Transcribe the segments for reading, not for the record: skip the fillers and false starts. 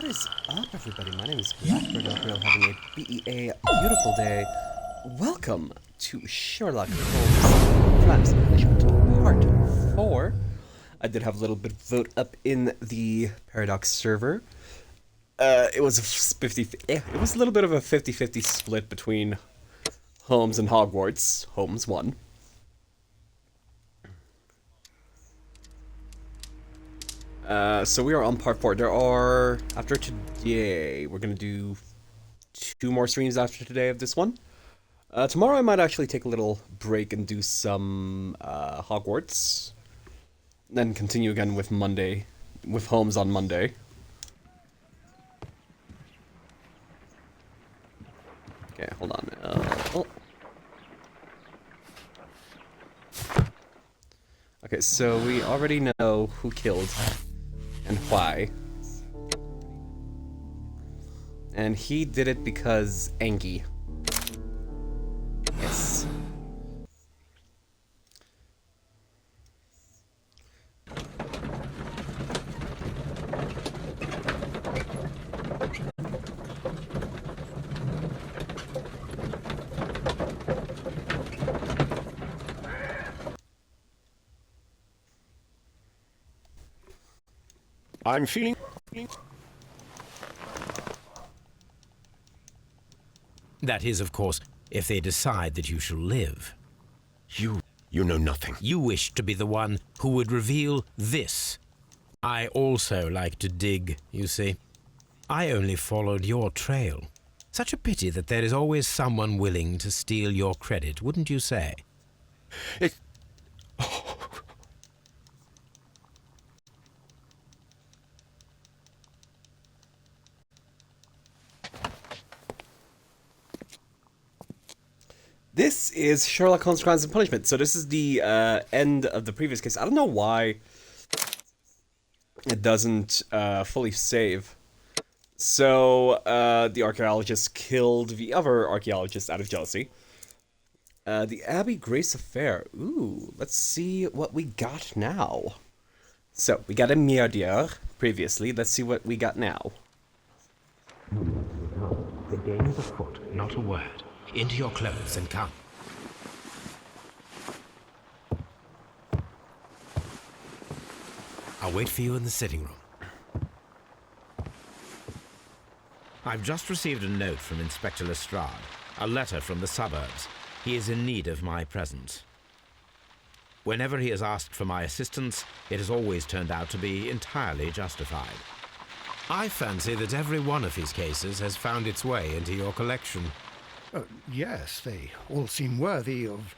is up, everybody? My name is Blackbird, and we're having a BEA beautiful day. Welcome to Sherlock Holmes Crimes Punishment Part 4. I did have a little bit of vote up in the Paradox server. It was a little bit of a 50-50 split between Holmes and Hogwarts. Holmes won. So we are on part 4. After today, we're going to do 2 more streams after today of this one. Tomorrow I might actually take a little break and do some Hogwarts. Then continue again with Holmes on Monday. Okay, hold on. Okay, so we already know who killed and why. And he did it because Angie. Yes. I'm feeling... That is, of course, if they decide that you shall live. You know nothing. You wish to be the one who would reveal this. I also like to dig, you see. I only followed your trail. Such a pity that there is always someone willing to steal your credit, wouldn't you say? This is Sherlock Holmes Crimes and Punishment. So this is the end of the previous case. I don't know why it doesn't fully save. So the archaeologist killed the other archaeologist out of jealousy. The Abbey Grace affair. Ooh, let's see what we got now. So we got a murder previously. Let's see what we got now. The game is afoot, not a word. Into your clothes and come. I'll wait for you in the sitting room. I've just received a note from Inspector Lestrade, a letter from the suburbs. He is in need of my presence. Whenever he has asked for my assistance, it has always turned out to be entirely justified. I fancy that every one of his cases has found its way into your collection. Yes, they all seem worthy of...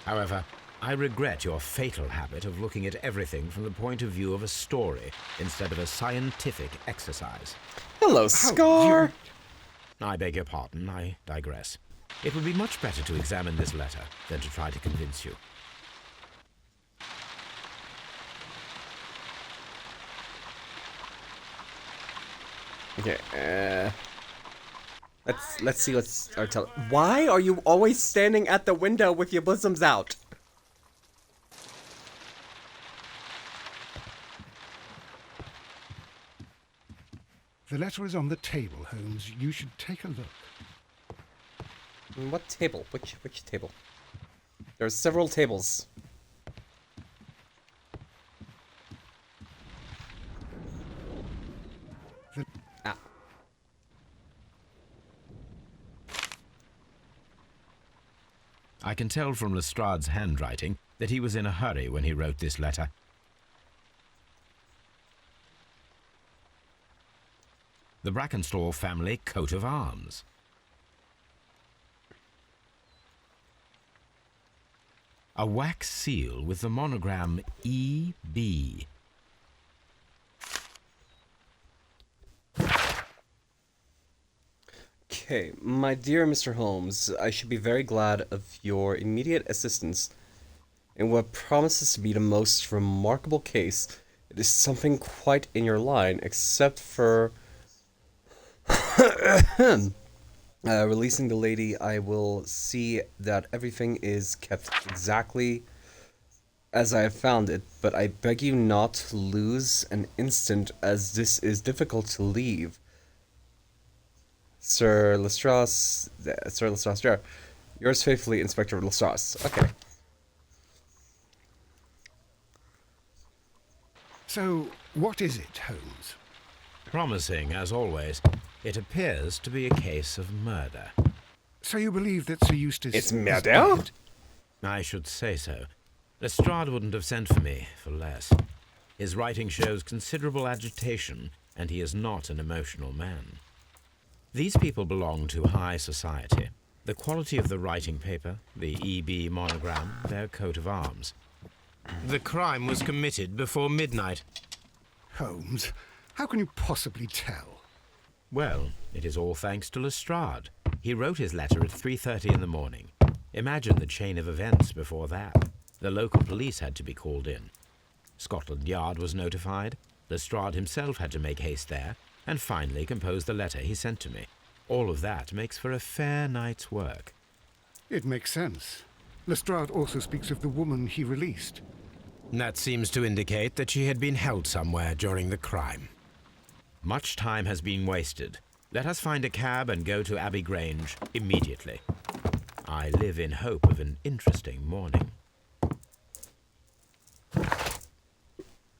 However, I regret your fatal habit of looking at everything from the point of view of a story instead of a scientific exercise. Hello, Scar! I beg your pardon, I digress. It would be much better to examine this letter than to try to convince you. Okay, Let's see what's our Why are you always standing at the window with your bosoms out? The letter is on the table, Holmes. You should take a look. What table? Which table? There are several tables. I can tell from Lestrade's handwriting that he was in a hurry when he wrote this letter. The Brackenstall family coat of arms. A wax seal with the monogram E.B. Okay, my dear Mr. Holmes, I should be very glad of your immediate assistance in what promises to be the most remarkable case. It is something quite in your line, except for releasing the lady. I will see that everything is kept exactly as I have found it, but I beg you not to lose an instant, as this is difficult to leave. Sir Lestrasse, yours faithfully, Inspector Lestrasse. Okay. So, what is it, Holmes? Promising, as always, it appears to be a case of murder. So you believe that Sir Eustace It's is murder? dead? I should say so. Lestrade wouldn't have sent for me for less. His writing shows considerable agitation, and he is not an emotional man. These people belong to high society. The quality of the writing paper, the EB monogram, their coat of arms. The crime was committed before midnight. Holmes, how can you possibly tell? Well, it is all thanks to Lestrade. He wrote his letter at 3:30 in the morning. Imagine the chain of events before that. The local police had to be called in. Scotland Yard was notified. Lestrade himself had to make haste there, and finally compose the letter he sent to me. All of that makes for a fair night's work. It makes sense. Lestrade also speaks of the woman he released. That seems to indicate that she had been held somewhere during the crime. Much time has been wasted. Let us find a cab and go to Abbey Grange immediately. I live in hope of an interesting morning.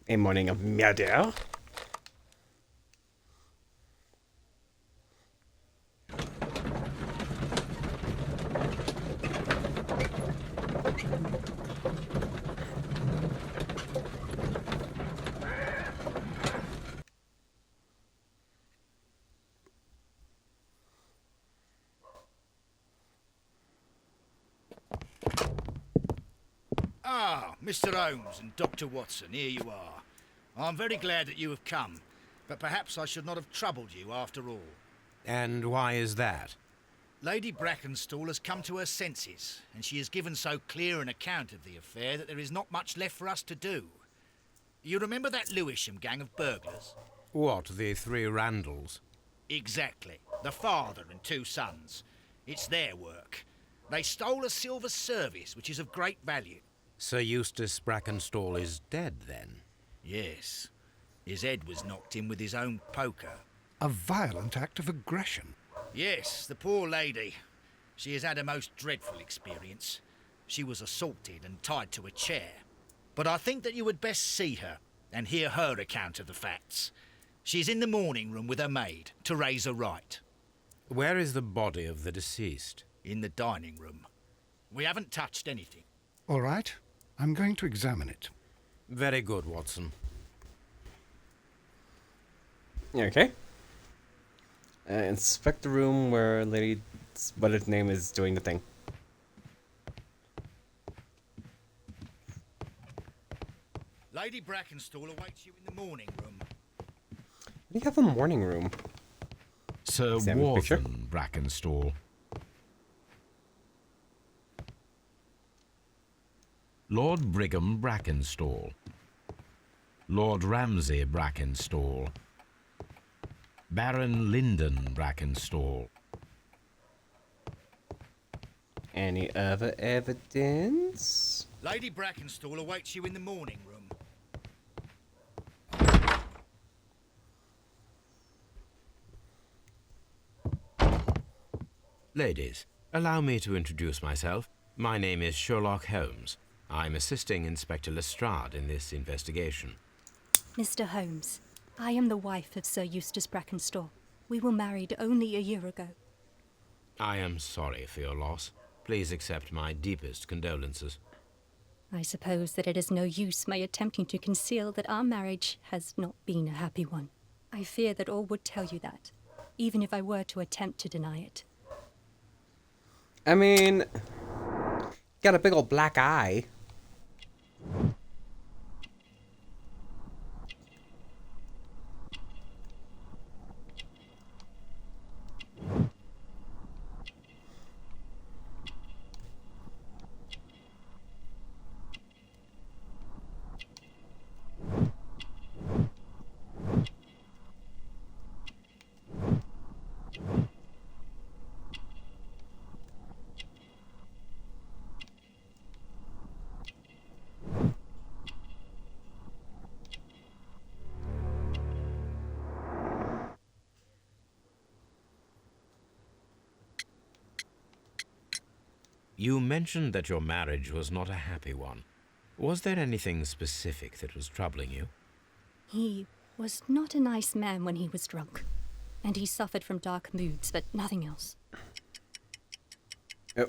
A morning of murder? Ah, Mr. Holmes and Dr. Watson, here you are. I'm very glad that you have come, but perhaps I should not have troubled you after all. And why is that? Lady Brackenstall has come to her senses, and she has given so clear an account of the affair that there is not much left for us to do. You remember that Lewisham gang of burglars? What, the three Randalls? Exactly. The father and two sons. It's their work. They stole a silver service, which is of great value. Sir Eustace Brackenstall is dead, then? Yes. His head was knocked in with his own poker. A violent act of aggression. Yes, the poor lady. She has had a most dreadful experience. She was assaulted and tied to a chair. But I think that you would best see her and hear her account of the facts. She's in the morning room with her maid to raise a right. Where is the body of the deceased? In the dining room. We haven't touched anything. All right, I'm going to examine it. Very good, Watson. Okay. Inspect the room where Lady... what its name is doing the thing. Lady Brackenstall awaits you in the morning room. Do you have a morning room? Sir Examine the picture. Warthen Brackenstall. Lord Brigham Brackenstall. Lord Ramsay Brackenstall. Baron Lyndon Brackenstall. Any other evidence? Lady Brackenstall awaits you in the morning room. Ladies, allow me to introduce myself. My name is Sherlock Holmes. I'm assisting Inspector Lestrade in this investigation. Mr. Holmes, I am the wife of Sir Eustace Brackenstall. We were married only a year ago. I am sorry for your loss. Please accept my deepest condolences. I suppose that it is no use my attempting to conceal that our marriage has not been a happy one. I fear that all would tell you that, even if I were to attempt to deny it. I mean... got a big old black eye. You mentioned that your marriage was not a happy one. Was there anything specific that was troubling you? He was not a nice man when he was drunk, and he suffered from dark moods, but nothing else. Oh,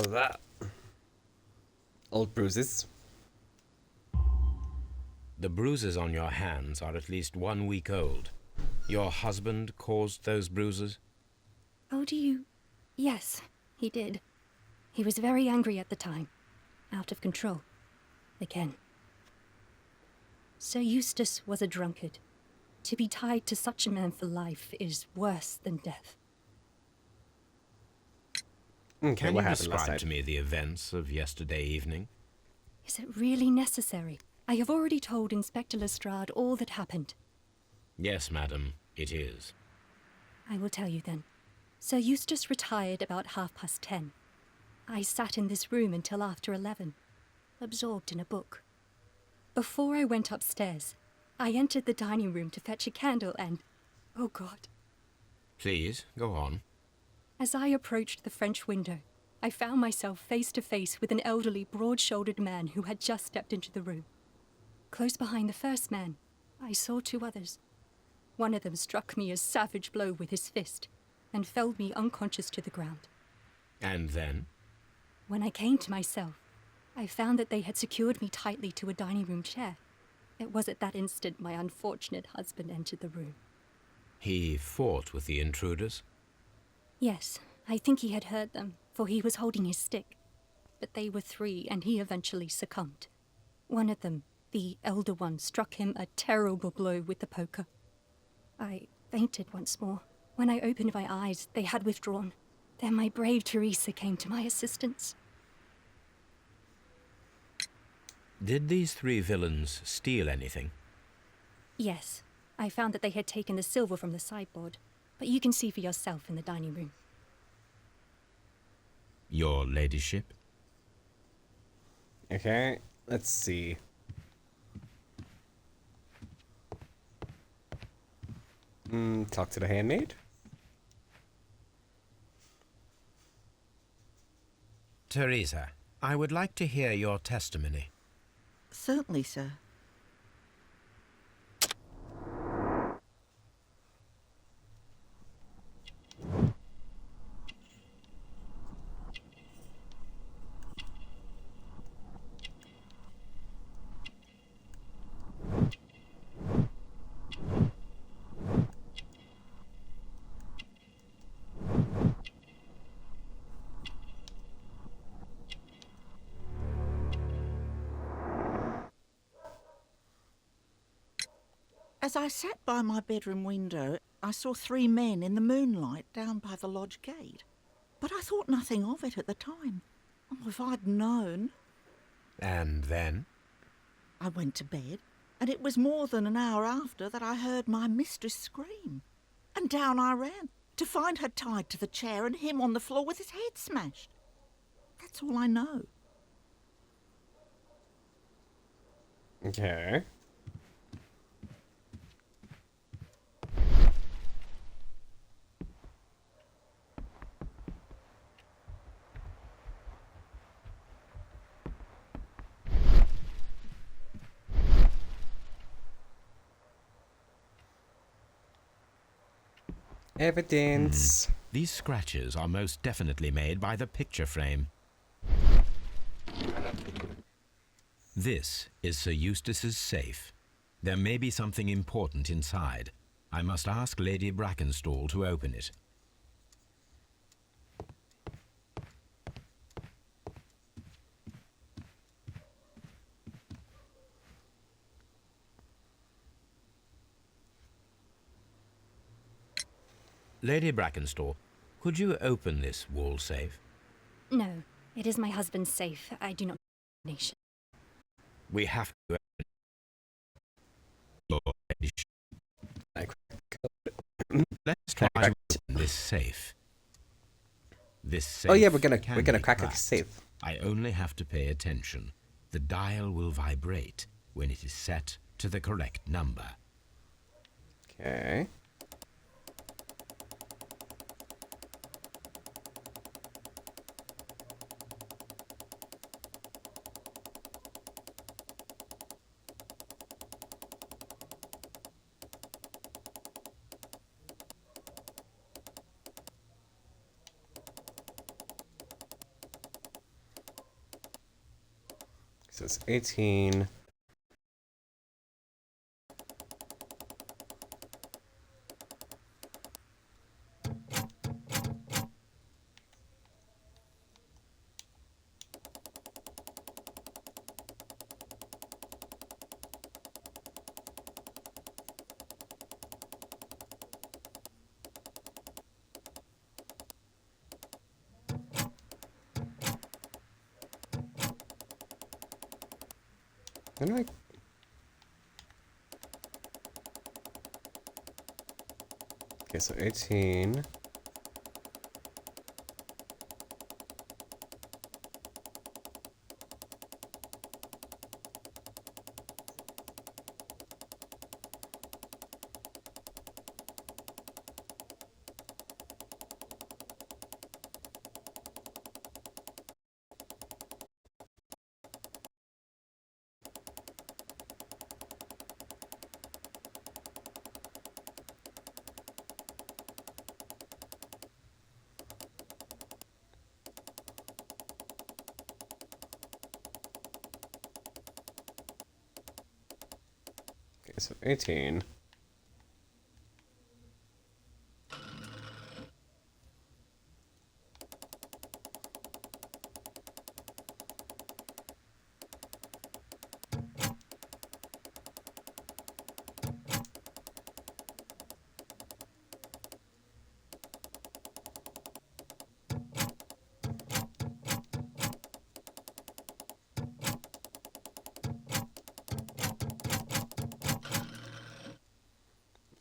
that. Old bruises. The bruises on your hands are at least 1 week old. Your husband caused those bruises? Oh, do you? Yes, he did. He was very angry at the time. Out of control. Again. Sir Eustace was a drunkard. To be tied to such a man for life is worse than death. Okay, Can what you happened last describe night? to me the events of yesterday evening? Is it really necessary? I have already told Inspector Lestrade all that happened. Yes, madam, it is. I will tell you then. Sir Eustace retired about 10:30. I sat in this room until after 11, absorbed in a book. Before I went upstairs, I entered the dining room to fetch a candle and... oh God. Please, go on. As I approached the French window, I found myself face to face with an elderly, broad-shouldered man who had just stepped into the room. Close behind the first man, I saw 2 others. One of them struck me a savage blow with his fist and felled me unconscious to the ground. And then? When I came to myself, I found that they had secured me tightly to a dining room chair. It was at that instant my unfortunate husband entered the room. He fought with the intruders? Yes, I think he had heard them, for he was holding his stick. But they were 3, and he eventually succumbed. One of them, the elder one, struck him a terrible blow with the poker. I fainted once more. When I opened my eyes, they had withdrawn. Then my brave Teresa came to my assistance. Did these 3 villains steal anything? Yes, I found that they had taken the silver from the sideboard, but you can see for yourself in the dining room. Your ladyship? Okay, let's see. Talk to the handmaid. Teresa, I would like to hear your testimony. Certainly, sir. As I sat by my bedroom window, I saw 3 men in the moonlight down by the lodge gate. But I thought nothing of it at the time. Oh, if I'd known. And then? I went to bed, and it was more than an hour after that I heard my mistress scream. And down I ran, to find her tied to the chair and him on the floor with his head smashed. That's all I know. Okay. Evidence. These scratches are most definitely made by the picture frame. This is Sir Eustace's safe. There may be something important inside. I must ask Lady Brackenstall to open it. Lady Brackenstall, could you open this wall safe? No, it is my husband's safe. I do not nation. We have to open it. Your ladyship. Let's try to open this safe. This safe Oh yeah, we're gonna can be crack a cracked. safe. I only have to pay attention. The dial will vibrate when it is set to the correct number. Okay. So it's 18. How do I... Okay, so 18. Okay, so 18.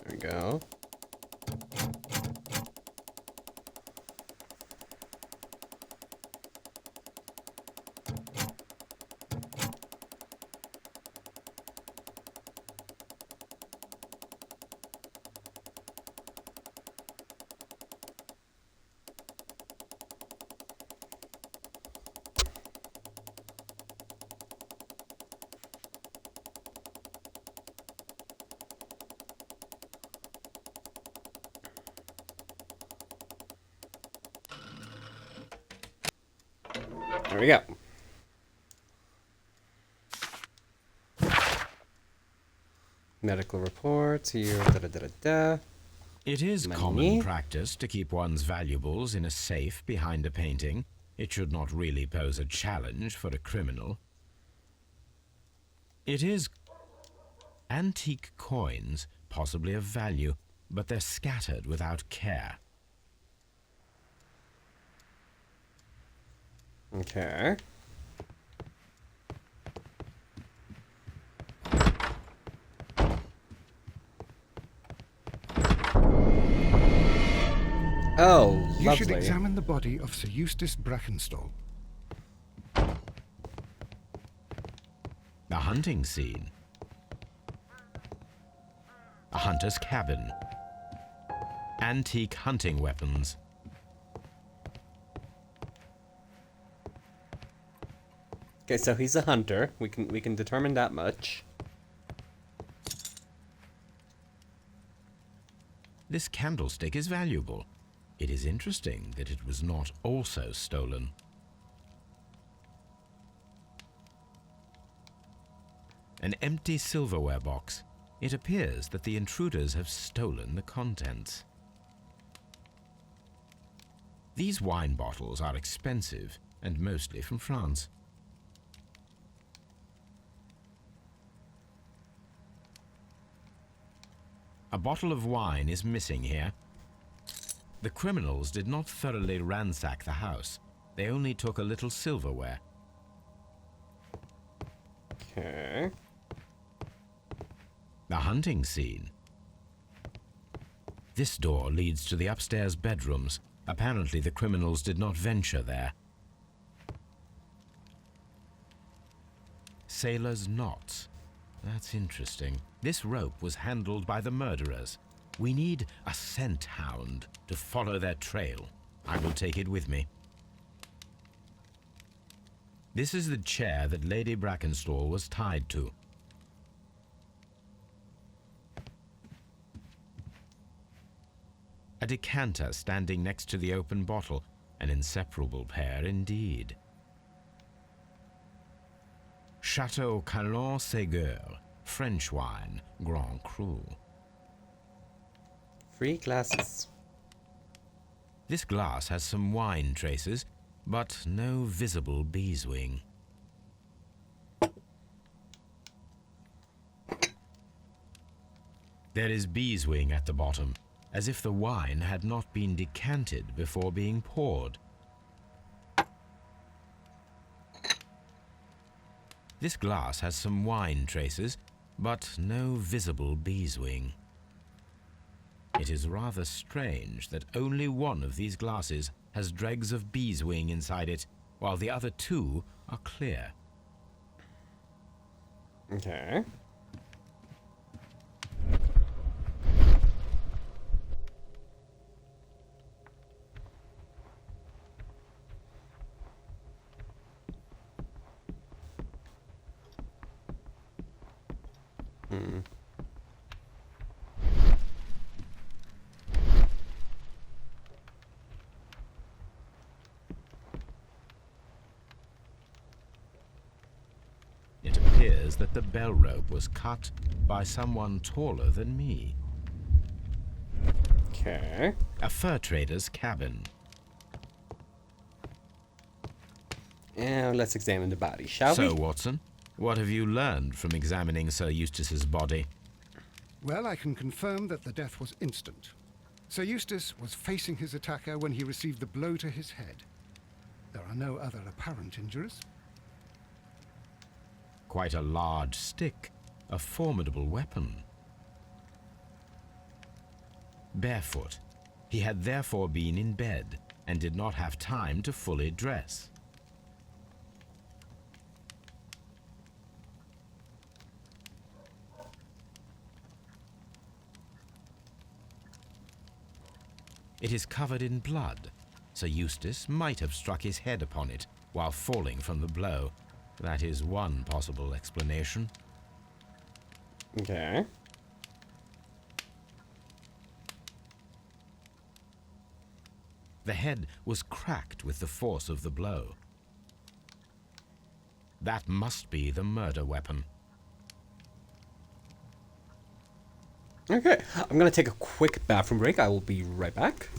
There we go. There we go. Medical reports here. Da da da da da. It is Money. common practice to keep one's valuables in a safe behind a painting. It should not really pose a challenge for a criminal. It is antique coins, possibly of value, but they're scattered without care. Okay. Oh, You lovely. should examine the body of Sir Eustace Brackenstall. The hunting scene. A hunter's cabin. Antique hunting weapons. Okay, so he's a hunter. We can determine that much. This candlestick is valuable. It is interesting that it was not also stolen. An empty silverware box. It appears that the intruders have stolen the contents. These wine bottles are expensive and mostly from France. A bottle of wine is missing here. The criminals did not thoroughly ransack the house. They only took a little silverware. Okay. The hunting scene. This door leads to the upstairs bedrooms. Apparently the criminals did not venture there. Sailor's knots. That's interesting. This rope was handled by the murderers. We need a scent hound to follow their trail. I will take it with me. This is the chair that Lady Brackenstall was tied to. A decanter standing next to the open bottle. An inseparable pair indeed. Chateau Calon Ségur, French wine, Grand Cru. 3 glasses. This glass has some wine traces, but no visible beeswing. There is beeswing at the bottom, as if the wine had not been decanted before being poured. This glass has some wine traces, but no visible beeswing. It is rather strange that only one of these glasses has dregs of beeswing inside it, while the other 2 are clear. Okay. It appears that the bell rope was cut by someone taller than me. Okay. A fur trader's cabin. And let's examine the body, shall So, we? Watson, what have you learned from examining Sir Eustace's body? Well, I can confirm that the death was instant. Sir Eustace was facing his attacker when he received the blow to his head. There are no other apparent injuries. Quite a large stick, a formidable weapon. Barefoot, he had therefore been in bed and did not have time to fully dress. It is covered in blood. Sir Eustace might have struck his head upon it while falling from the blow. That is one possible explanation. Okay. The head was cracked with the force of the blow. That must be the murder weapon. Okay. I'm gonna take a quick bathroom break. I will be right back.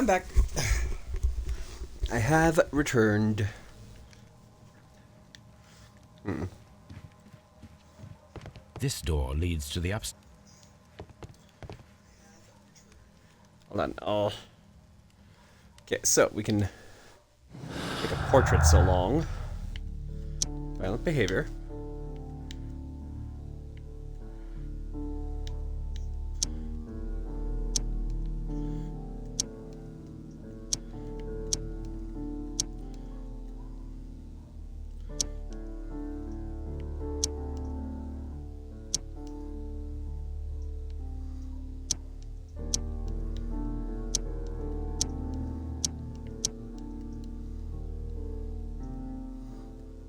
I'm back. I have returned. This door leads to the upstairs. Hold on. Oh. Okay, so we can make a portrait so long. Violent behavior.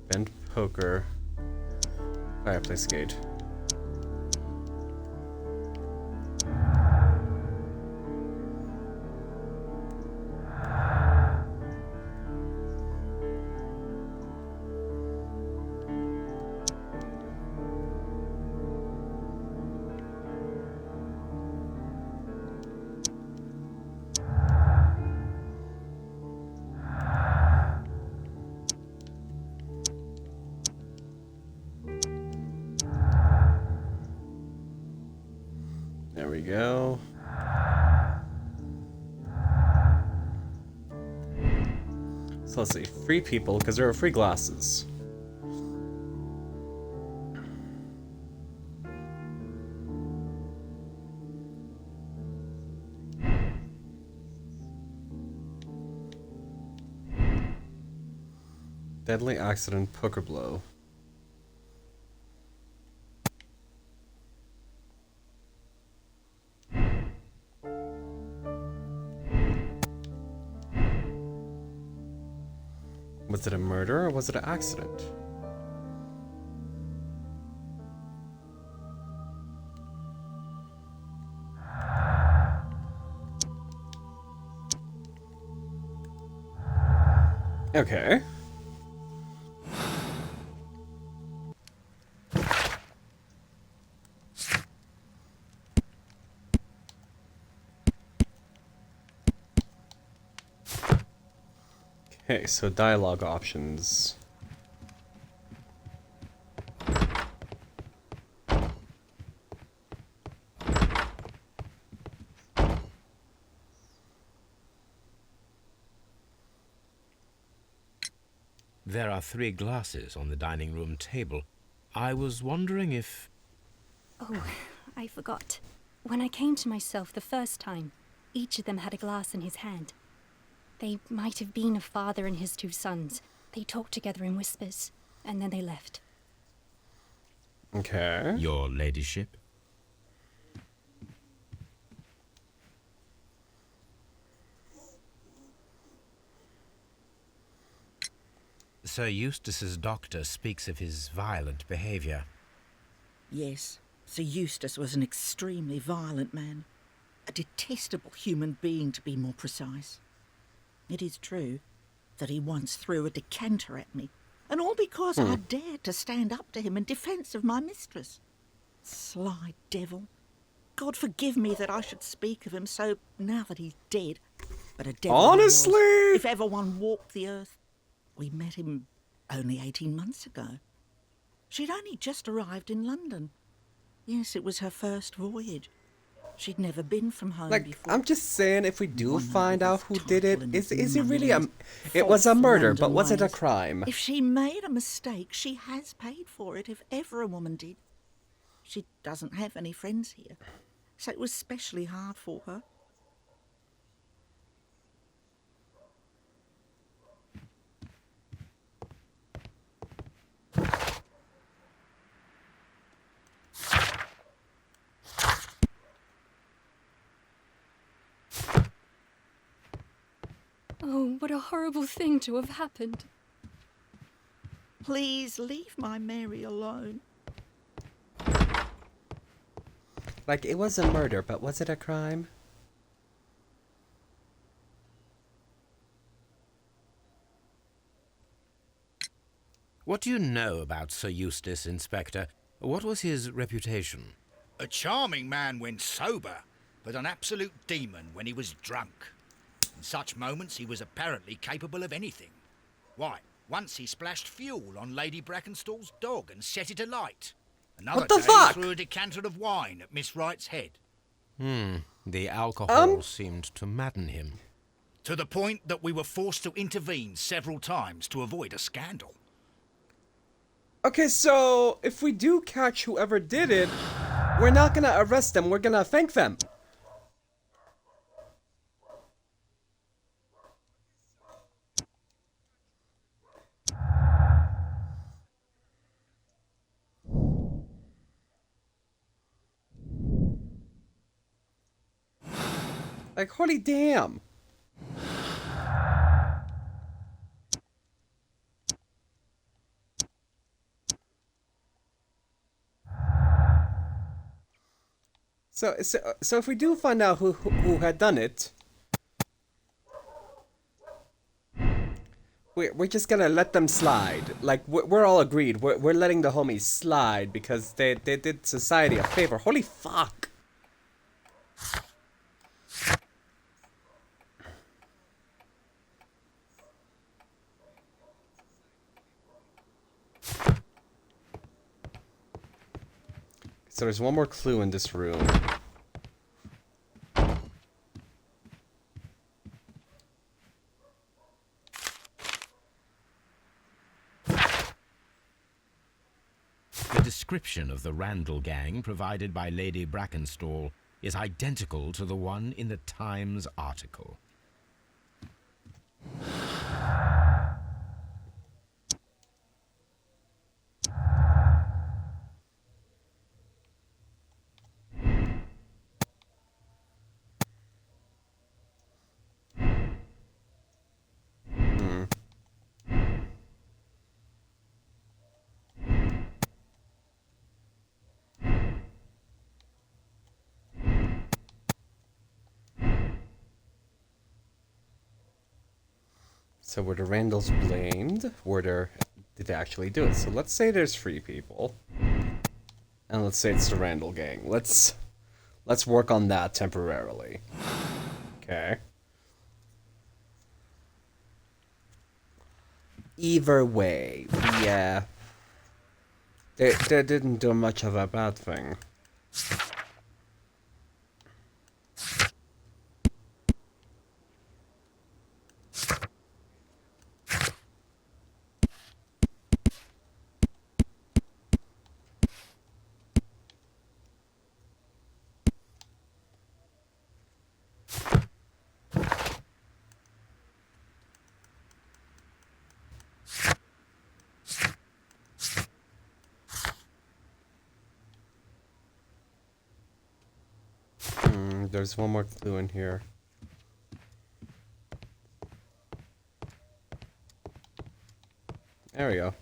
Bent poker. Fireplace gate. There we go. So let's see, free people, because there are free glasses. Deadly accident, poker blow. Was it a murder or was it an accident? Okay. Okay, so dialogue options. There are 3 glasses on the dining room table. I was wondering if... Oh, I forgot. When I came to myself the first time, each of them had a glass in his hand. They might have been a father and his 2 sons. They talked together in whispers, and then they left. Okay. Your ladyship? Sir Eustace's doctor speaks of his violent behavior. Yes, Sir Eustace was an extremely violent man. A detestable human being, to be more precise. It is true that he once threw a decanter at me, and all because I dared to stand up to him in defence of my mistress. Sly devil. God forgive me that I should speak of him so now that he's dead. But a devil he was, Honestly? if ever one walked the earth. We met him only 18 months ago. She'd only just arrived in London. Yes, it was her first voyage. She'd never been from home Like, before. I'm just saying, if we do One find over out his who did it, title and is his it really money a... It and was a false murder, London but was it a ways. crime? If she made a mistake, she has paid for it, if ever a woman did. She doesn't have any friends here, so it was specially hard for her. Oh, what a horrible thing to have happened. Please leave my Mary alone. Like, it was a murder, but was it a crime? What do you know about Sir Eustace, Inspector? What was his reputation? A charming man when sober, but an absolute demon when he was drunk. In such moments, he was apparently capable of anything. Why, once he splashed fuel on Lady Brackenstall's dog and set it alight. Another What the day, fuck? he threw a decanter of wine at Miss Wright's head. The alcohol seemed to madden him. To the point that we were forced to intervene several times to avoid a scandal. Okay, so if we do catch whoever did it, we're not gonna arrest them, we're gonna thank them. Like, holy damn. So if we do find out who had done it, we're just gonna let them slide. Like, we're all agreed. We're letting the homies slide because they did society a favor. Holy fuck. So there's one more clue in this room. The description of the Randall gang provided by Lady Brackenstall is identical to the one in the Times article. So were the Randalls blamed? Did they actually do it? So let's say there's 3 people. And let's say it's the Randall gang. Let's work on that temporarily. Okay. Either way, yeah. They didn't do much of a bad thing. There's one more clue in here. There we go.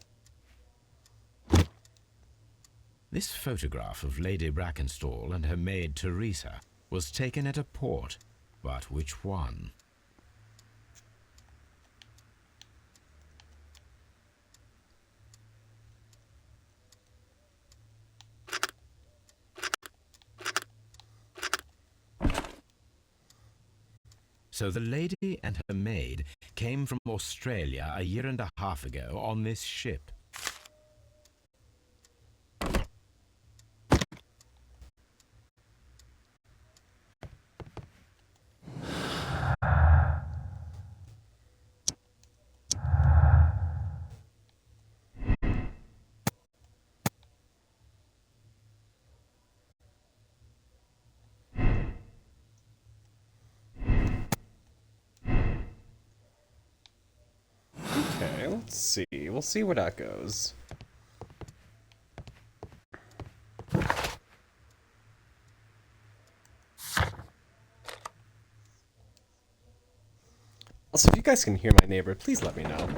This photograph of Lady Brackenstall and her maid Teresa was taken at a port, but which one? So the lady and her maid came from Australia a year and a half ago on this ship. Okay, let's see. We'll see where that goes. Also, if you guys can hear my neighbor, please let me know.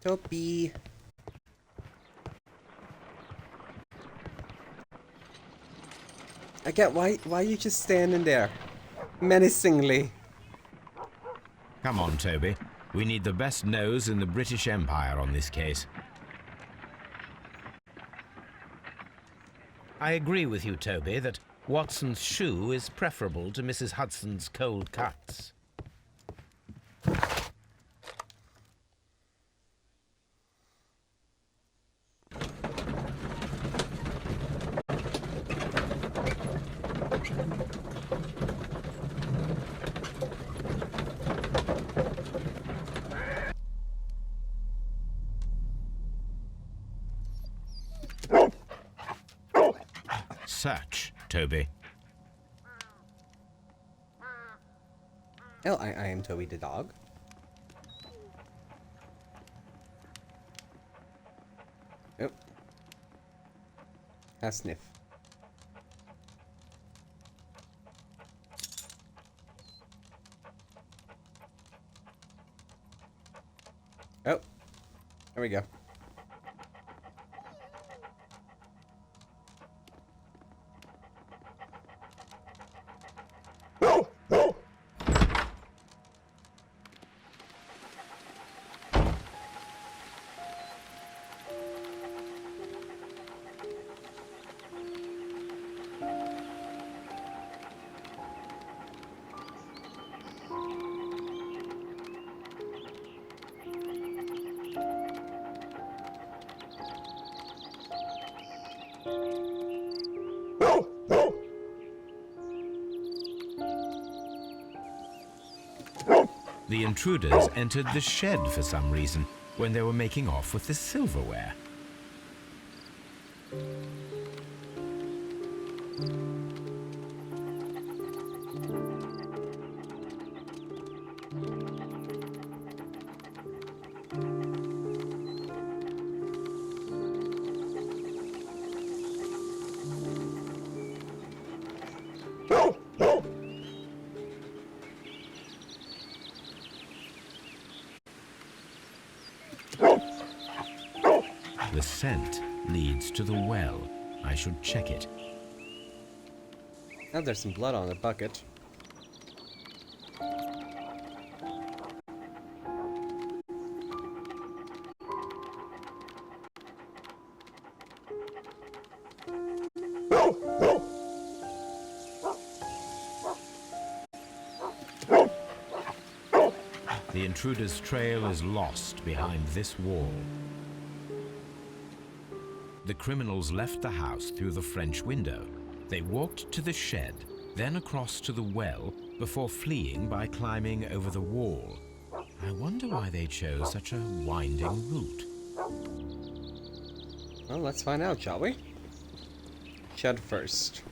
Dopey. I get why are you just standing there? Menacingly. Come on, Toby. We need the best nose in the British Empire on this case. I agree with you, Toby, that Watson's shoe is preferable to Mrs. Hudson's cold cuts. Search, Toby. Oh, I am Toby the dog. Oh. A sniff. Oh. There we go. The intruders entered the shed for some reason when they were making off with the silverware. The scent leads to the well. I should check it. Now there's some blood on the bucket. The intruder's trail is lost behind this wall. The criminals left the house through the French window. They walked to the shed, then across to the well, before fleeing by climbing over the wall. I wonder why they chose such a winding route. Well, let's find out, shall we? Shed first.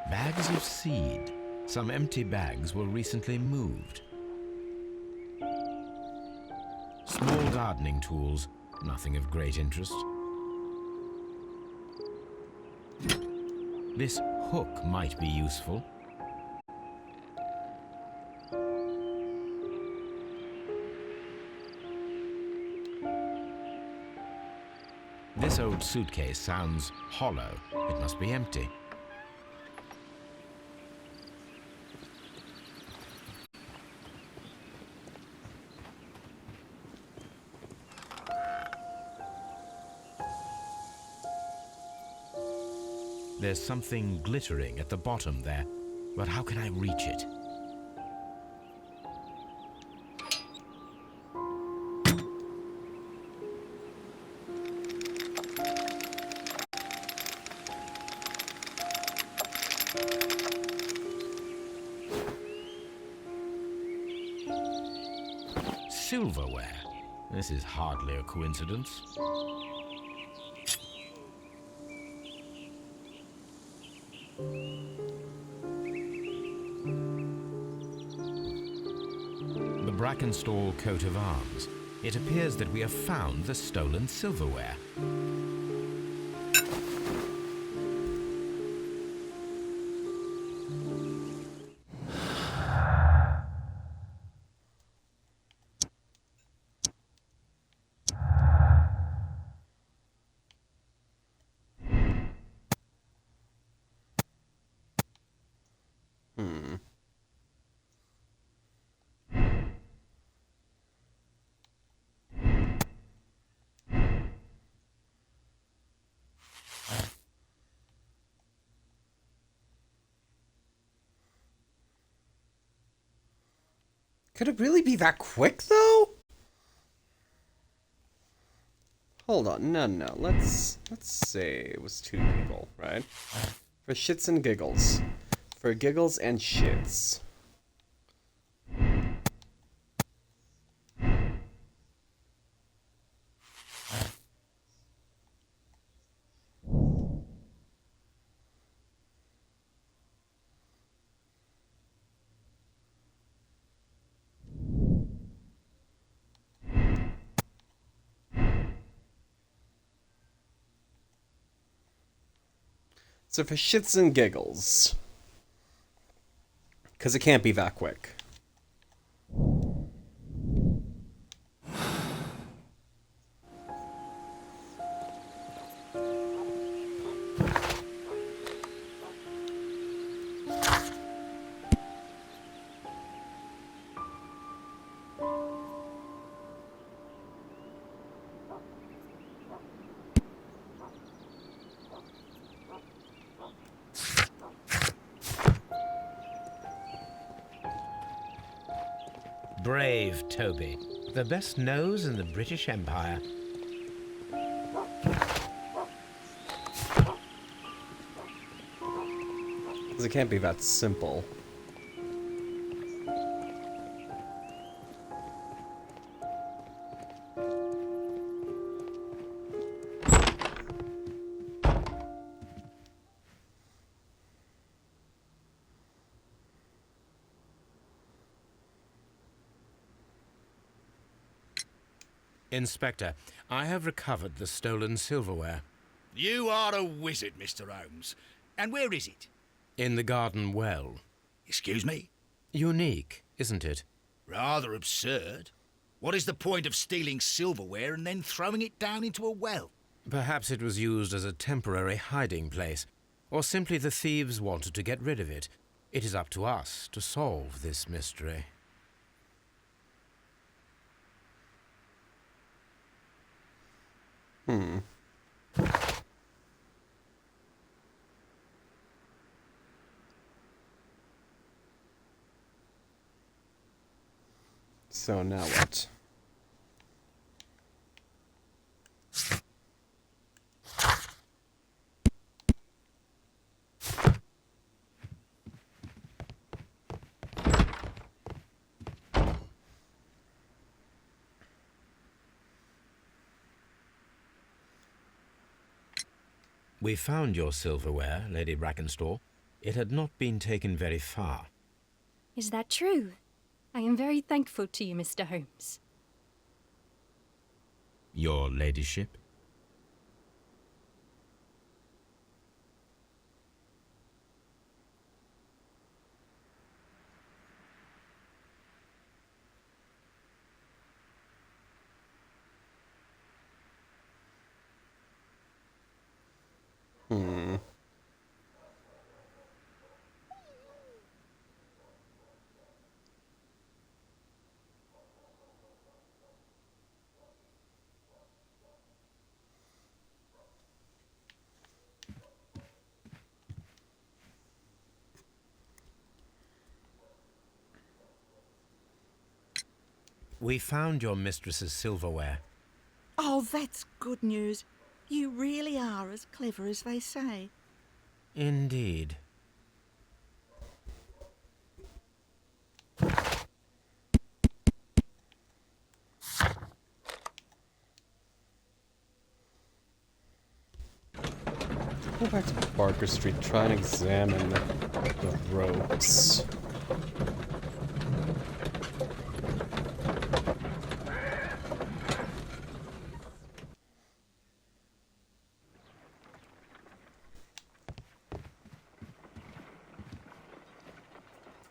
Bags of seed. Some empty bags were recently moved. Small gardening tools, nothing of great interest. This hook might be useful. This old suitcase sounds hollow. It must be empty. There's something glittering at the bottom there, but how can I reach it? Silverware. This is hardly a coincidence. The Brackenstall coat of arms. It appears that we have found the stolen silverware. Could it really be that quick, though? Hold on, no. Let's say it was 2 people, right? For shits and giggles. For giggles and shits. So for shits and giggles. Because it can't be that quick. Brave Toby, the best nose in the British Empire. Because it can't be that simple. Inspector, I have recovered the stolen silverware. You are a wizard, Mr. Holmes. And where is it? In the garden well. Excuse me? Unique, isn't it? Rather absurd. What is the point of stealing silverware and then throwing it down into a well? Perhaps it was used as a temporary hiding place, or simply the thieves wanted to get rid of it. It is up to us to solve this mystery. So now what? We found your silverware, Lady Brackenstall. It had not been taken very far. Is that true? I am very thankful to you, Mr. Holmes. Your ladyship? We found your mistress's silverware. Oh, that's good news. You really are as clever as they say. Indeed. Go back to Barker Street, try and examine the ropes.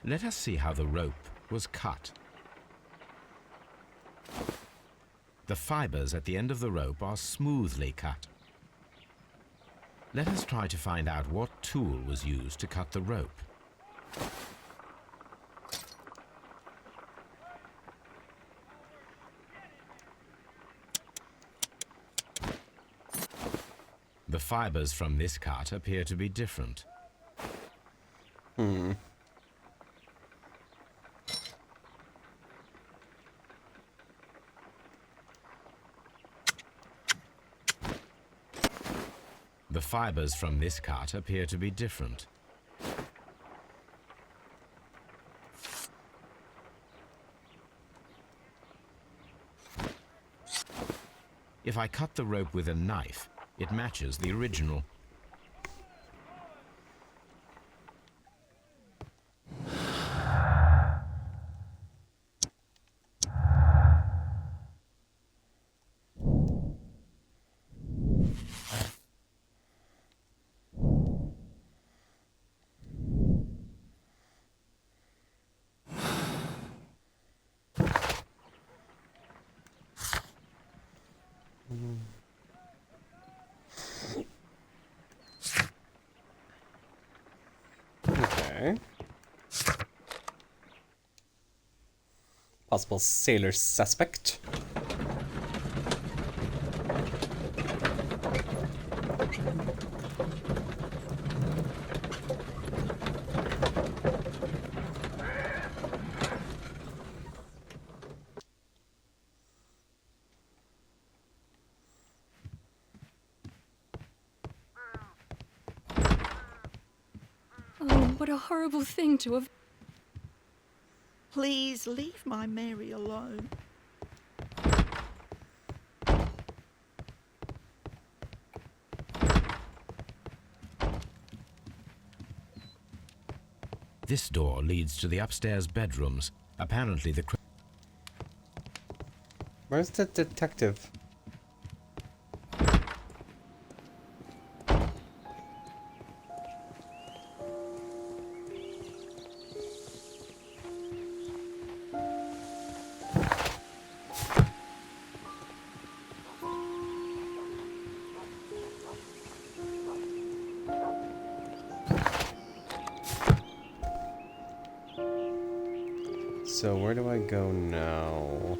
Let us see how the rope was cut. The fibers at the end of the rope are smoothly cut. Let us try to find out what tool was used to cut the rope. The fibers from this cut appear to be different. The fibers from this cut appear to be different. If I cut the rope with a knife, it matches the original. Okay. Possible sailor suspect. Oh, what a horrible thing to have. Please leave my Mary alone. This door leads to the upstairs bedrooms. Apparently the... Where's the detective? So where do I go now?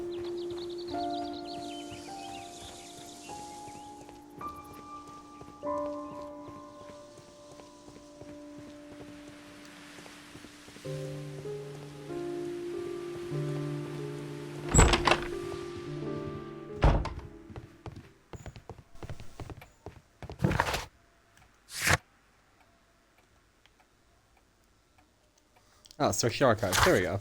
Oh, search archive. There we go.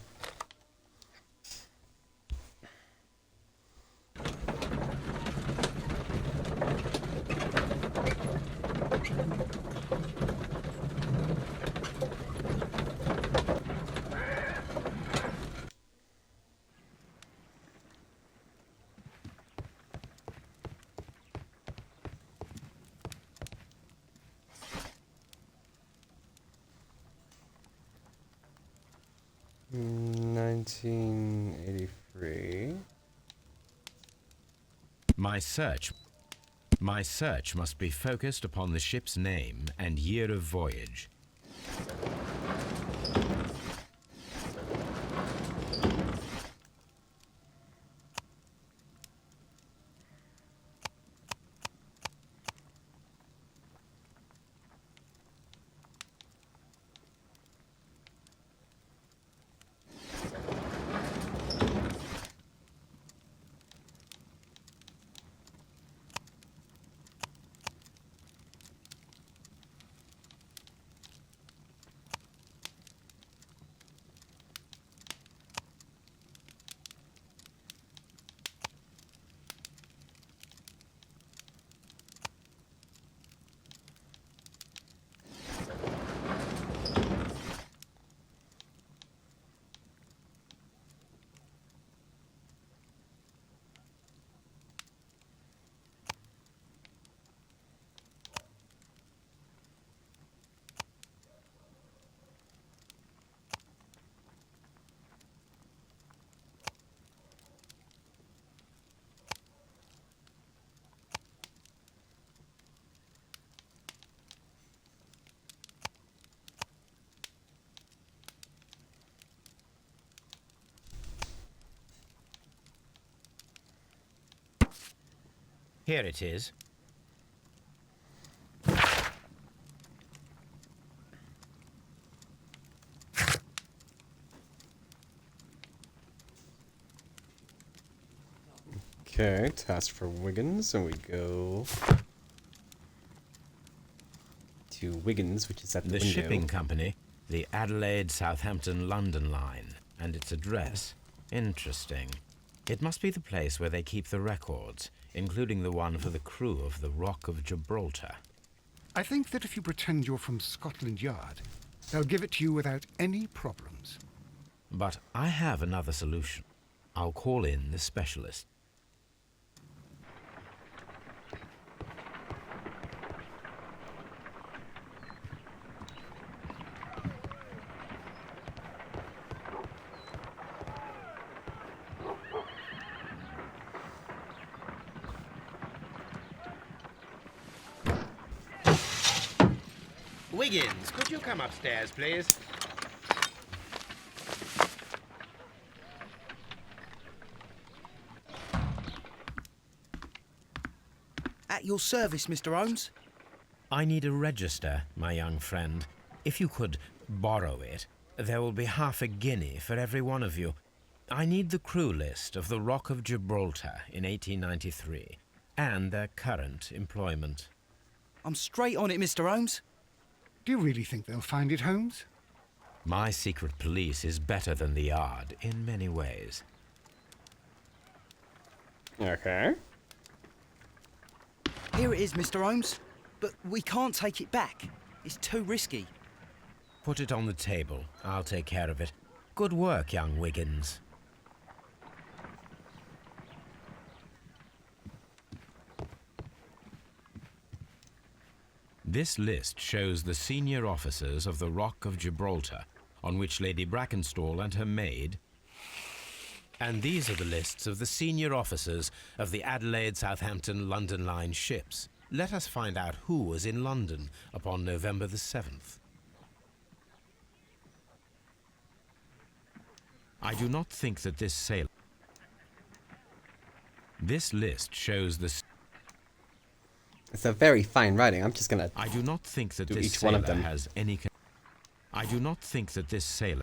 Mm, 1983. My search must be focused upon the ship's name and year of voyage. Here it is. Okay, task for Wiggins, and we go. Wiggins, which is at the The window. shipping company, the Adelaide, Southampton, London line, and its address. Interesting. It must be the place where they keep the records, including the one for the crew of the Rock of Gibraltar. I think that if you pretend you're from Scotland Yard, they'll give it to you without any problems. But I have another solution. I'll call in the specialist. Wiggins, could you come upstairs, please? At your service, Mr. Holmes. I need a register, my young friend. If you could borrow it, there will be half a guinea for every one of you. I need the crew list of the Rock of Gibraltar in 1893, and their current employment. I'm straight on it, Mr. Holmes. Do you really think they'll find it, Holmes? My secret police is better than the Yard in many ways. Okay. Here it is, Mr. Holmes. But we can't take it back. It's too risky. Put it on the table. I'll take care of it. Good work, young Wiggins. This list shows the senior officers of the Rock of Gibraltar, on which Lady Brackenstall and her maid. And these are the lists of the senior officers of the Adelaide, Southampton, London line ships. Let us find out who was in London upon November the 7th. I do not think that this sailor... This list shows the... It's a very fine writing. I'm just gonna... I do not think that do this each one of sailor them. has any... I do not think that this sailor...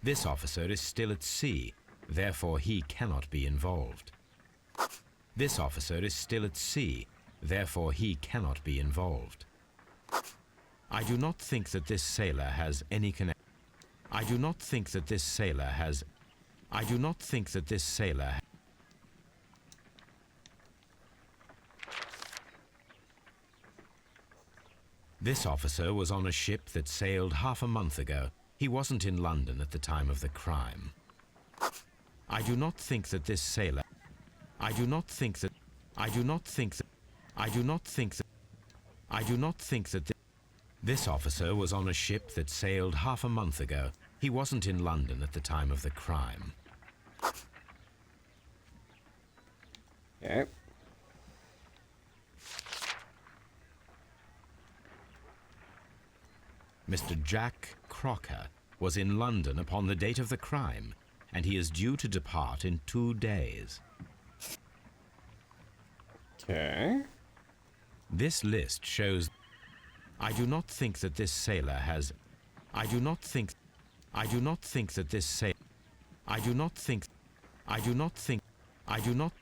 This officer is still at sea, therefore he cannot be involved. This officer is still at sea, therefore he cannot be involved. I do not think that this sailor has any connection. I do not think that this sailor has... I do not think that this sailor... This officer was on a ship that sailed half a month ago. He wasn't in London at the time of the crime. I do not think that this sailor... I do not think that... I do not think that... I do not think that... I do not think that... This officer was on a ship that sailed half a month ago. He wasn't in London at the time of the crime. Okay. Mr. Jack Crocker was in London upon the date of the crime, and he is due to depart in 2 days. Okay. This list shows... I do not think that this sailor has... I do not think... I do not think that this sailor... I do not think... I do not think... I do not...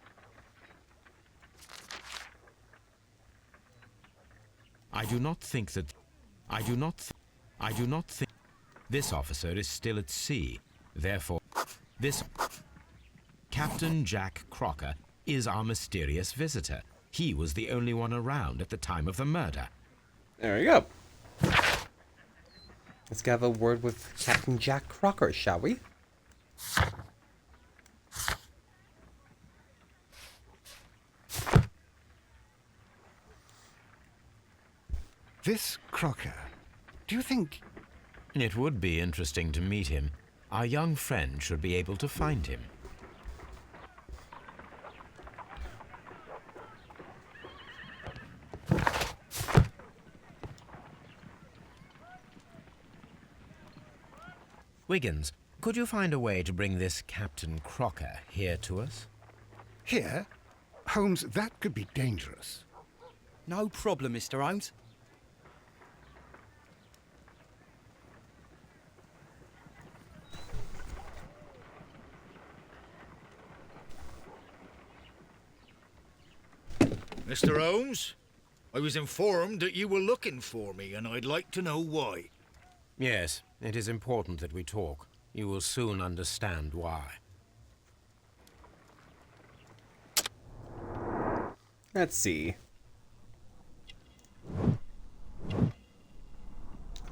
I do not think that... I do not... I do not think... This officer is still at sea, therefore... This... Captain Jack Crocker is our mysterious visitor. He was the only one around at the time of the murder. There we go. Let's have a word with Captain Jack Crocker, shall we? This Crocker, do you think... It would be interesting to meet him. Our young friend should be able to find him. Wiggins, could you find a way to bring this Captain Crocker here to us? Here? Holmes, that could be dangerous. No problem, Mr. Holmes. Mr. Holmes, I was informed that you were looking for me, and I'd like to know why. Yes, it is important that we talk. You will soon understand why. Let's see.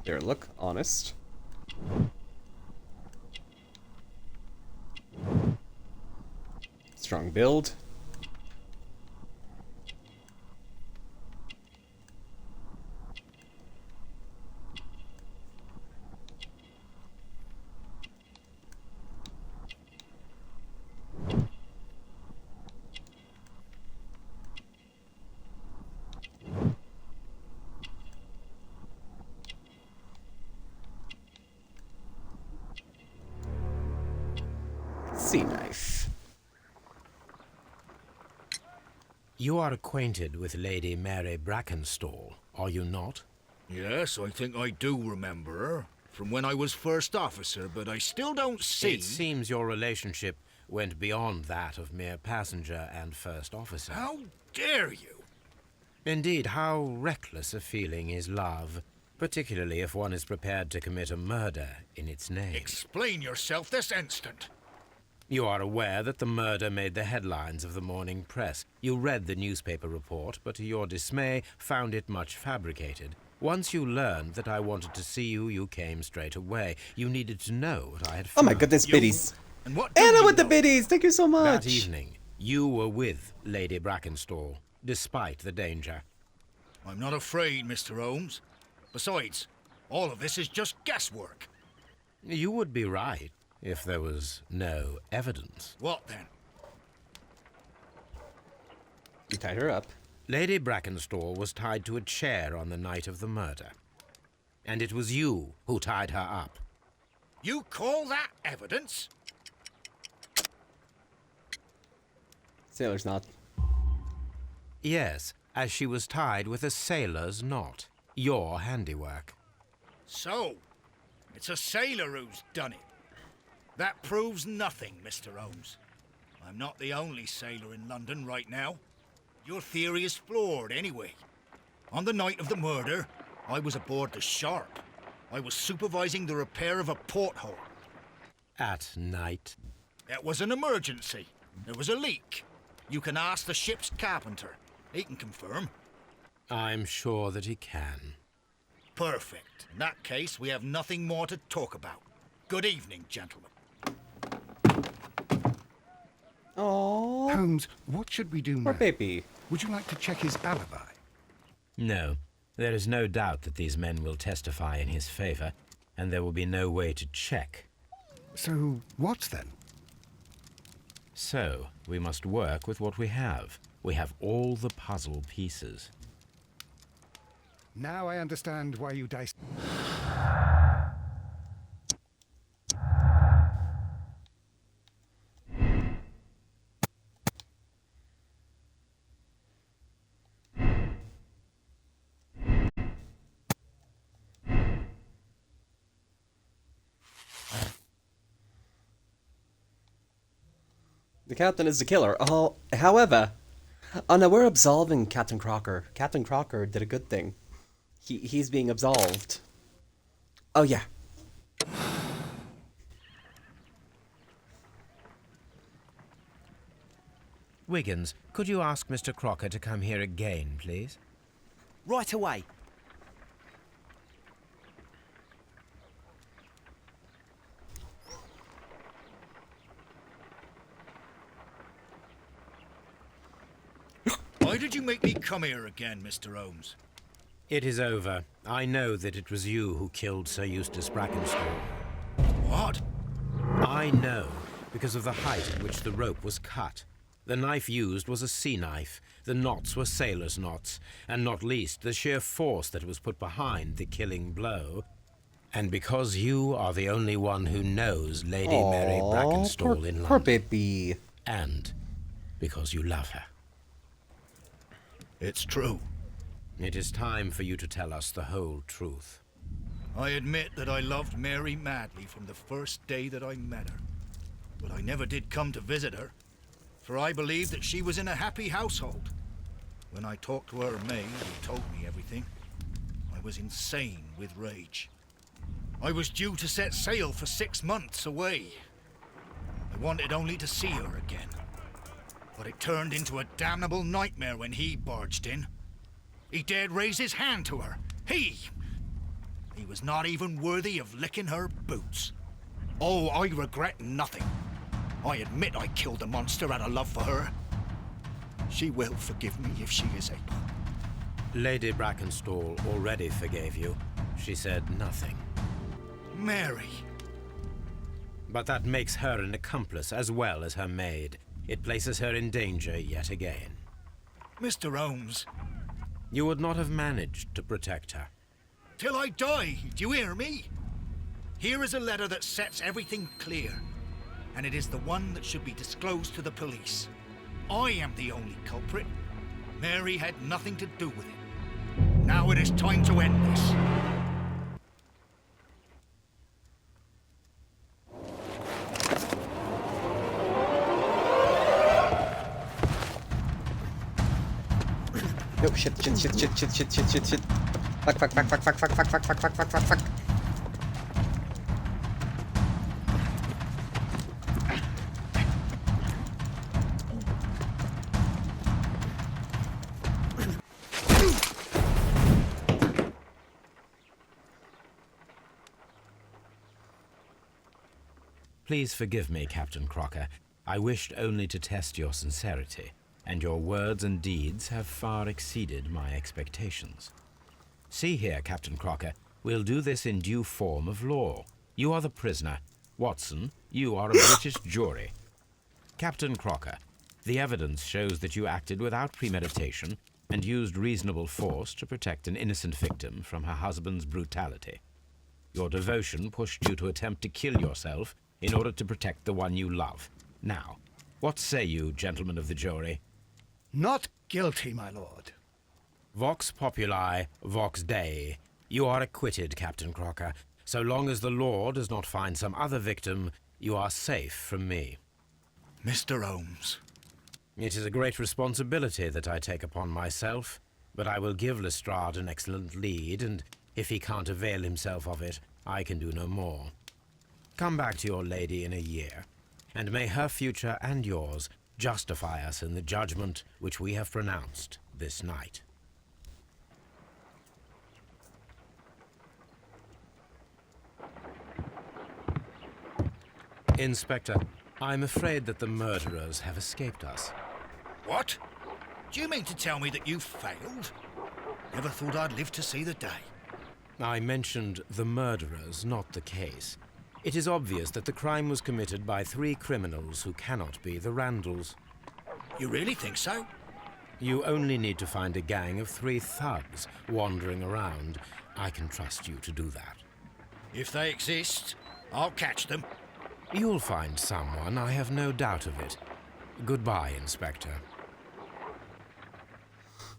There, look honest. Strong build. Sea knife. You are acquainted with Lady Mary Brackenstall, are you not? Yes, I think I do remember her. From when I was first officer, but I still don't see... It seems your relationship went beyond that of mere passenger and first officer. How dare you? Indeed, how reckless a feeling is love, particularly if one is prepared to commit a murder in its name. Explain yourself this instant. You are aware that the murder made the headlines of the morning press. You read the newspaper report, but to your dismay, found it much fabricated. Once you learned that I wanted to see you, you came straight away. You needed to know what I had Oh found. my goodness, biddies. And what do Anna you with the know? biddies. Thank you so much. That evening, you were with Lady Brackenstall, despite the danger. I'm not afraid, Mr. Holmes. Besides, all of this is just guesswork. You would be right if there was no evidence. What then? You tied her up. Lady Brackenstall was tied to a chair on the night of the murder. And it was you who tied her up. You call that evidence? Sailor's knot. Yes, as she was tied with a sailor's knot. Your handiwork. So, it's a sailor who's done it. That proves nothing, Mr. Holmes. I'm not the only sailor in London right now. Your theory is flawed anyway. On the night of the murder, I was aboard the Sharp. I was supervising the repair of a porthole. At night? It was an emergency. There was a leak. You can ask the ship's carpenter. He can confirm. I'm sure that he can. Perfect. In that case, we have nothing more to talk about. Good evening, gentlemen. Oh, Holmes, what should we do now? poor baby. Would you like to check his alibi? No, there is no doubt that these men will testify in his favor, and there will be no way to check. So, what then? So, we must work with what we have. We have all the puzzle pieces. Now I understand why you diced. The captain is the killer. Oh, however, oh no, we're absolving Captain Crocker. Captain Crocker did a good thing. He's being absolved. Oh yeah. Wiggins, could you ask Mr. Crocker to come here again, please? Right away. Why did you make me come here again, Mr. Holmes? It is over. I know that it was you who killed Sir Eustace Brackenstall. What? I know, because of the height at which the rope was cut. The knife used was a sea knife. The knots were sailor's knots, and not least the sheer force that was put behind the killing blow. And because you are the only one who knows Lady Mary Brackenstall in London. Poor baby. And because you love her. It's true. It is time for you to tell us the whole truth. I admit that I loved Mary madly from the first day that I met her. But I never did come to visit her, for I believed that she was in a happy household. When I talked to her maid, who told me everything, I was insane with rage. I was due to set sail for 6 months away. I wanted only to see her again. But it turned into a damnable nightmare when he barged in. He dared raise his hand to her. He was not even worthy of licking her boots. Oh, I regret nothing. I admit I killed the monster out of love for her. She will forgive me if she is able. Lady Brackenstall already forgave you. She said nothing. Mary. But that makes her an accomplice as well as her maid. It places her in danger yet again. Mr. Holmes. You would not have managed to protect her. Till I die, do you hear me? Here is a letter that sets everything clear, and it is the one that should be disclosed to the police. I am the only culprit. Mary had nothing to do with it. Now it is time to end this. Oh shit. Fuck. Please forgive me, Captain Crocker. I wished only to test your sincerity, and your words and deeds have far exceeded my expectations. See here, Captain Crocker, we'll do this in due form of law. You are the prisoner. Watson, you are a British jury. Captain Crocker, the evidence shows that you acted without premeditation and used reasonable force to protect an innocent victim from her husband's brutality. Your devotion pushed you to attempt to kill yourself in order to protect the one you love. Now, what say you, gentlemen of the jury? Not guilty, my lord. Vox populi, vox dei. You are acquitted, Captain Crocker. So long as the law does not find some other victim, you are safe from me. Mr. Holmes. It is a great responsibility that I take upon myself, but I will give Lestrade an excellent lead, and if he can't avail himself of it, I can do no more. Come back to your lady in a year, and may her future and yours justify us in the judgment which we have pronounced this night. Inspector, I'm afraid that the murderers have escaped us. What? Do you mean to tell me that you failed? Never thought I'd live to see the day. I mentioned the murderers, not the case. It is obvious that the crime was committed by 3 criminals who cannot be the Randalls. You really think so? You only need to find a gang of 3 thugs wandering around. I can trust you to do that. If they exist, I'll catch them. You'll find someone, I have no doubt of it. Goodbye, Inspector.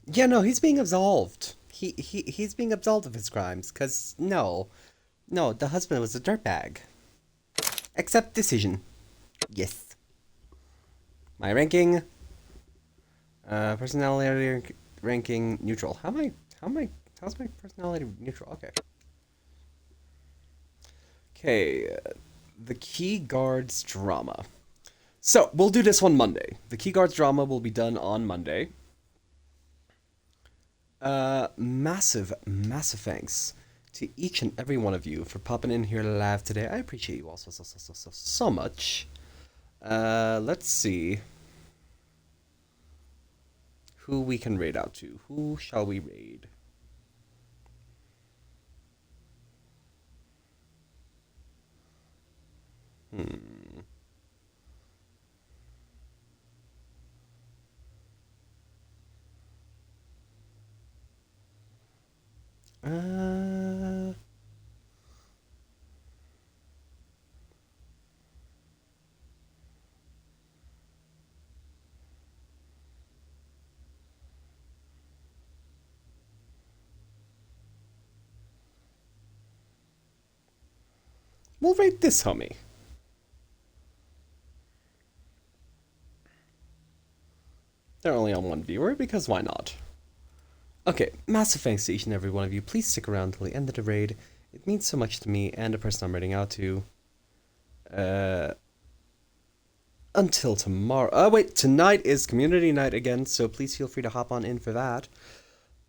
Yeah, no, he's being absolved. He's being absolved of his crimes, because no, the husband was a dirtbag. Accept decision. Yes. My ranking. Personality ranking neutral. How's my personality neutral? Okay. The Key Guards drama. So we'll do this one Monday. The Key Guards drama will be done on Monday. Massive thanks to each and every one of you for popping in here live today. I appreciate you all so much. Let's see who we can raid out to. Who shall we raid? We'll rate this homie. They're only on one viewer, because why not? Okay, massive thanks to each and every one of you. Please stick around till the end of the raid. It means so much to me and the person I'm raiding out to. Until tomorrow. Oh, wait, tonight is community night again, so please feel free to hop on in for that.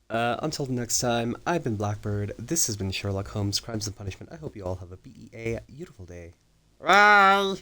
Until next time, I've been Blackbird. This has been Sherlock Holmes, Crimes and Punishment. I hope you all have a beautiful day. Bye!